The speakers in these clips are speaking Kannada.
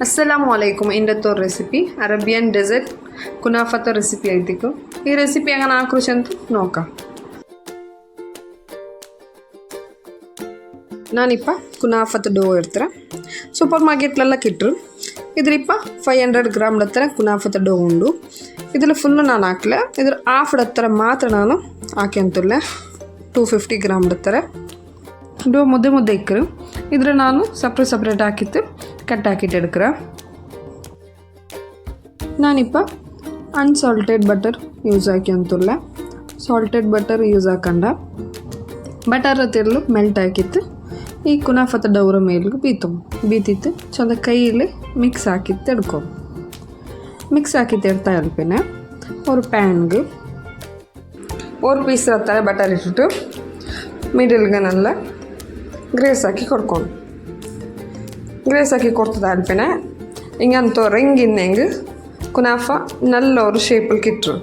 ಅಸ್ಸಲಾಮುಅಲೈಕುಮ್. ಇಂದತ್ತೋರ್ ರೆಸಿಪಿ ಅರೇಬಿಯನ್ ಡೆಸರ್ಟ್ ಕುನಾಫತ ರೆಸಿಪಿ ಐತಿಕು. ಈ ರೆಸಿಪಿ ಹಂಗೆ ನಾಲ್ಕು ಅಂತ ನೋಕ. ನಾನಿಪ್ಪ ಕುನಾಫತ ಡೋ ಇರ್ತಾರೆ ಸೂಪರ್ ಮಾರ್ಕೆಟ್ಲೆಲ್ಲ ಕಿಟ್ರು. ಇದ್ರಿಪ್ಪ 500 ಗ್ರಾಮ್ ಹತ್ತಿರ ಕುನಾಫತ ಡೋ ಉಂಡು. ಇದ್ರಲ್ಲಿ ಫುಲ್ಲು ನಾನು ಹಾಕ್ಲೆ, ಇದ್ರ ಹಾಫ್ ಹತ್ತಿರ ಮಾತ್ರ ನಾನು ಹಾಕಿ ಅಂತುಲ್ಲೆ 250 ಗ್ರಾಮ್ ಹತ್ತಿರ ಡೋ ಮುದ್ದೆ ಇಕ್ಕರು. ಇದ್ರ ನಾನು ಸಪ್ರೇಟ್ ಹಾಕಿತ್ತು ಕಟ್ ಹಾಕಿಟ್ಟು ಎಡ್ಕ್ರ. ನಾನಿಪ್ಪ ಅನ್ಸಾಲ್ಟೆಡ್ ಬಟರ್ ಯೂಸ್ ಹಾಕಿ ಅಂತುಲ್ಲ. ಸಾಲ್ಟೆಡ್ ಬಟರ್ ಯೂಸ್ ಹಾಕಂಡ ಬಟರ್ ತೆರಲು ಮೆಲ್ಟ್ ಹಾಕಿತ್ತು ಈ ಕುನಾಫತ ಡೌರ ಮೇಲ್ಗೆ ಬೀತಿತ್ತು ಚಂದ ಕೈಯಲ್ಲಿ ಮಿಕ್ಸ್ ಹಾಕಿತ್ತು ಎಡ್ಕೊ. ಮಿಕ್ಸ್ ಹಾಕಿತ್ತು ಎಡ್ತಾ ಇರ್ಪೇನೆ ஒரு ಪ್ಯಾನ್ಗೆ ஒரு ಪೀಸ್ ಹತ್ತಾರೆ ಬಟರ್ ಇಟ್ಬಿಟ್ಟು ಮಿಡಲ್ಗೆ ನಲ್ಲ ಗ್ರೇಸ್ ಹಾಕಿ ಕೊಡ್ಕೊಂಡು ಗ್ರೇಸ್ ಹಾಕಿ ಕೊಡ್ತದೆ ಅಲ್ಪೇನೆ ಹಿಂಗಂತೂ ರಿಂಗಿಂದ ಕುನಾಫ ನಲ್ಲ ಅವರು ಶೇಪಲ್ಲಿ ಕಿಟ್ರು.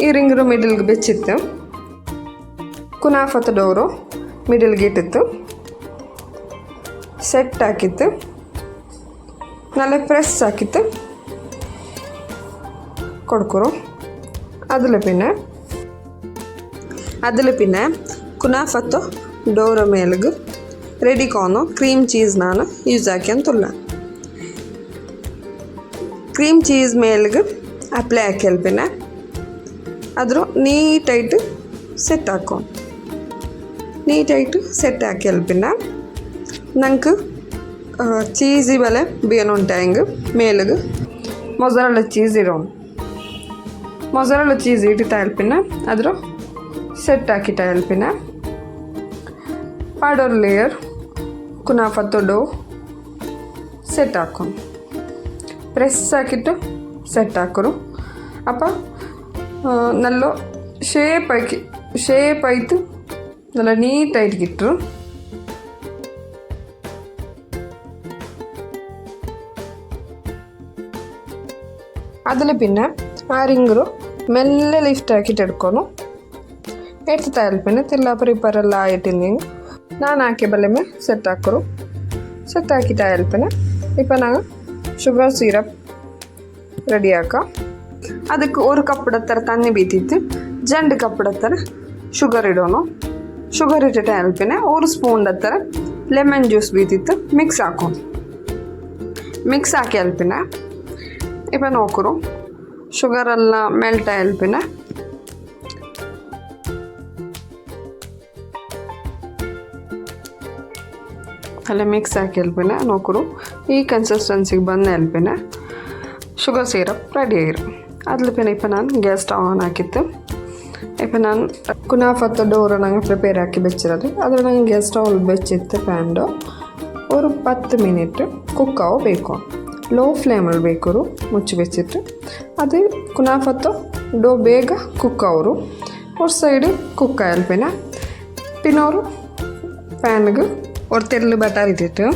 ಈ ರಿಂಗ್ರು ಮಿಡಲ್ಗೆ ಬೆಚ್ಚಿತ್ತು. ಕುನಾಫತ ಡೋರು ಮಿಡಲ್ಗೆ ಇಟ್ಟಿತ್ತು, ಸೆಟ್ ಹಾಕಿತ್ತು, ನಲ್ಲ ಪ್ರೆಸ್ ಹಾಕಿತ್ತು ಕೊಡ್ಕೊರು. അതിൽ പിന്നെ കുനാഫത്ത് ഡോറ മേൽക്ക് റെഡിക്കോന്നു ക്രീം ചീസ് ನಾನು ಯೂಸ್ ಹಾಕಿ ಅಂತುಲ್ಲ. ಕ್ರೀಮ್ ಚೀಸ್ ಮೇಲ್ಗೆ ಅಪ್ಲೈ ಹಾಕಿ ಅಲ್ಪಿನ ಅದ್ರ ನೀಟಾയിട്ട് ಸೆಟ್ ಹಾಕೋ. ನೀಟಾയിട്ട് ಸೆಟ್ ಹಾಕಿ ಅಲ್ಪಿನ ನಂಗೆ ಚೀಸಿ ಬಲೆ ಬೇನುಂಟಾಯಂಗೆ ಮೇಲ್ಗೆ ಮೊಸರಲ್ಲ ಚೀಸ್ ಇರೋನು. ಮೊಸರಲ್ಲ ಚೀಸ್ ಇಟ್ಟಿಟ್ಟ ಅಲ್ಪಿನ ಅದ್ರ ಸೆಟ್ ಹಾಕಿಟ್ಟ ಅಲ್ಪಿನ ಪಾಡೋರ್ ಲೇಯರ್ ಕುನಾಫತ್ತು ಡೋ ಸೆಟ್ ಹಾಕೊಂಡು ಪ್ರೆಸ್ ಹಾಕಿಟ್ಟು ಸೆಟ್ ಹಾಕೋರು. ಅಪ್ಪ ನಲ್ಲೋ ಶೇಪ್ ಆಯಿತು നല്ല നീറ്റായിട്ട് കിട്ടും. അതിൽ പിന്നെ ആ റിംഗರು ಮೆಲ್ಲ ಲಿಫ್ಟ್ ಹಾಕಿಟ್ಟು ಎಡ್ಕೊಂಡು ಎಡ್ತಾ ಇಲ್ಪೇನೆ ತಿಲ್ಲಾಪರ ಇಪ್ಪರೆಲ್ಲ ಆಯಿಟ್ಟಿಂದ ನಾನು ಹಾಕಿ ಬಲ್ಲೆ ಮೇ ಸೆಟ್ ಹಾಕೋರು. ಸೆಟ್ ಹಾಕಿಟ್ಟು ಇಲ್ಪೇನೆ ಇಪ್ಪ ನಾನು ಶುಗರ್ ಸಿರಪ್ ರೆಡಿ ಹಾಕ. ಅದಕ್ಕೆ ഒരു കപ്പ് ಹತ್ತಿರ ತಣ್ಣಿ ಬೀತಿತ್ತು, 2 ಕಪ್ ಹತ್ತಿರ ಶುಗರ್ ಇಡೋನು. ಶುಗರ್ ಇಟ್ಟಿಟ್ಟು ಅಲ್ಪೇನೆ 1 ಸ್ಪೂನ್ ಹತ್ತಿರ ಲೆಮನ್ ಜ್ಯೂಸ್ ಬೀತಿತ್ತು ಮಿಕ್ಸ್ ಹಾಕೋನು. ಮಿಕ್ಸ್ ಹಾಕಿ ಅಲ್ಪೇನೆ ಇಪ್ಪ ನೋಕರು ಶುಗರೆಲ್ಲ ಮೆಲ್ಟ್ ಅಲ್ಪೇನೆ ಅಲ್ಲೇ ಮಿಕ್ಸ್ ಹಾಕಿ ಅಲ್ಪೇನೆ ನೋಕರು ಈ ಕನ್ಸಿಸ್ಟೆನ್ಸಿಗೆ ಬಂದ ಅಲ್ಪೇನೆ ಶುಗರ್ ಸಿರಪ್ ರೆಡಿ ಆಗಿರು. ಅದ್ಲಪೇನೆ ಇಪ್ಪ ನಾನು ಗ್ಯಾಸ್ ಸ್ಟವ್ ಆನ್ ಹಾಕಿತ್ತು. ಇಪ್ಪ ನಾನು ಕುನಾಫತ್ತ ಡೋರ ನಂಗೆ ಪ್ರಿಪೇರ್ ಹಾಕಿ ಬೆಚ್ಚಿರೋದು ಅದ್ರ ನಂಗೆ ಗ್ಯಾಸ್ ಸ್ಟವ್ ಬೆಚ್ಚಿತ್ತು ಪ್ಯಾನ್ಡು. ഒരു 10 ಮಿನಿಟ್ ಕುಕ್ಕಾವು ಬೇಕು, ಲೋ ಫ್ಲೇಮಲ್ಲಿ ಬೇಕರು ಮುಚ್ಚಿ ಬೆಚ್ಚಿಟ್ಟು ಅದು ಕುನಾಫತ್ತು ಡೋ ಬೇಗ ಕುಕ್ಕವರು. ஒரு ಸೈಡು ಕುಕ್ಕ ಅಲ್ಪೇನೆ ಪಿನ್ನೋರು ಪ್ಯಾನ್ಗೆ ஒரு ತೆರಳು ಬಟರ್ ಇಟ್ಟಿಟ್ಟು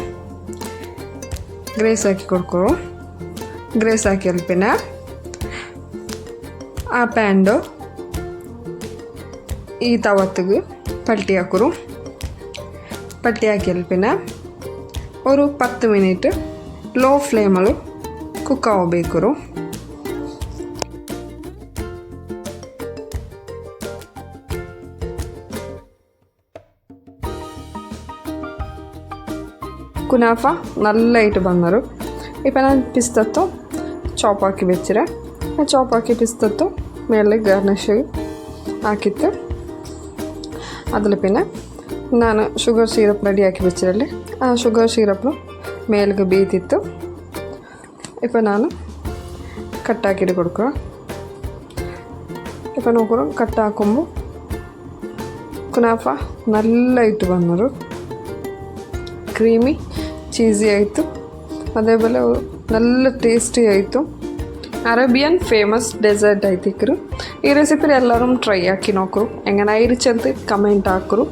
ಗ್ರೇಸ್ ಹಾಕಿ ಕೊಡ್ಕೊರು. ಗ್ರೇಸ್ ಹಾಕಿ ಅಲ್ಪೇನೆ ಆ ಪ್ಯಾಂಡು ಈ ತವತ್ತಿಗೆ ಪಲ್ಟಿ ಹಾಕೋರು. ಪಲ್ಟಿ ಹಾಕಿ ಅಲ್ಪೇನೆ ഒരു 10 ಮಿನಿಟ್ ಲೋ ಫ್ಲೇಮಲ್ಲಿ ಕುಕ್ ಆಗಬೇಕರು. ಕುನಾಫ നല്ല ഇട്ട് ಬಂದರು. ഇപ്പം ഞാൻ പിസ്തത്തോ ചോപ്പ് ಹಾಕಿ വെച്ചിರೆ ಆ ചോപ്പ് ಹಾಕಿ പിസ്തത്തോ ಮೇಲೆ ಗಾರ್ನಿಷ್ ಹಾಕಿತ್ತು. അതിൽ പിന്നെ ನಾನು ಶುಗರ್ ಸಿರಪ್ ರೆಡಿ ಹಾಕಿ വെച്ചിರಲ್ಲಿ ಆ ಶುಗರ್ ಸಿರಪ್ ಮೇಲ್ಗೆ ಬೀತಿತ್ತು. ಇಪ್ಪ ನಾನು ಕಟ್ ಹಾಕಿಟ್ಟು ಕೊಡ್ಕೊ. ಇಪ್ಪ ನೋಡ್ಕೊರು ಕಟ್ ಹಾಕೊಂಬು ಕುನಾಫ നല്ല ಇಟ್ಟು ಬಂದರು. ಕ್ರೀಮಿ ಚೀಸಿ ಆಯಿತು, ಅದೇ പോലെ നല്ല ಟೇಸ್ಟಿ ಆಯಿತು. ಅರೇಬಿಯನ್ ಫೇಮಸ್ ಡೆಸರ್ಟ್ ಐತಿಕ್ರು. ಈ ರೆಸಿಪಿ ಎಲ್ಲರೂ ಟ್ರೈ ಹಾಕಿ ನೋಕರು ಹೆಂಗನ ಇರಿಚಂತ ಕಮೆಂಟ್ ಹಾಕರು.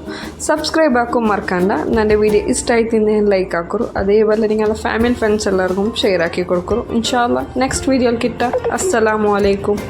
ಸಬ್ಸ್ಕ್ರೈಬ್ ಹಾಕೋ ಮರ್ಕಂಡ ನನ್ನ ವಿಡಿಯೋ ಇಷ್ಟ ಆಯ್ತಿಂದ ಲೈಕ್ ಹಾಕರು. ಅದೇ പോലെ ನಿಂಗೆಲ್ಲ ಫ್ಯಾಮಿಲಿ ಫ್ರೆಂಡ್ಸ್ ಎಲ್ಲರಿಗೂ ಶೇರ್ ಹಾಕಿ ಕೊಡ್ಕೊರು. ಇನ್ಶಾಲ್ಲ ನೆಕ್ಸ್ಟ್ ವೀಡಿಯೋಲಿ ಕಿಟ್ಟ. ಅಸ್ಸಲಾಮು ಅಲೈಕುಮ್.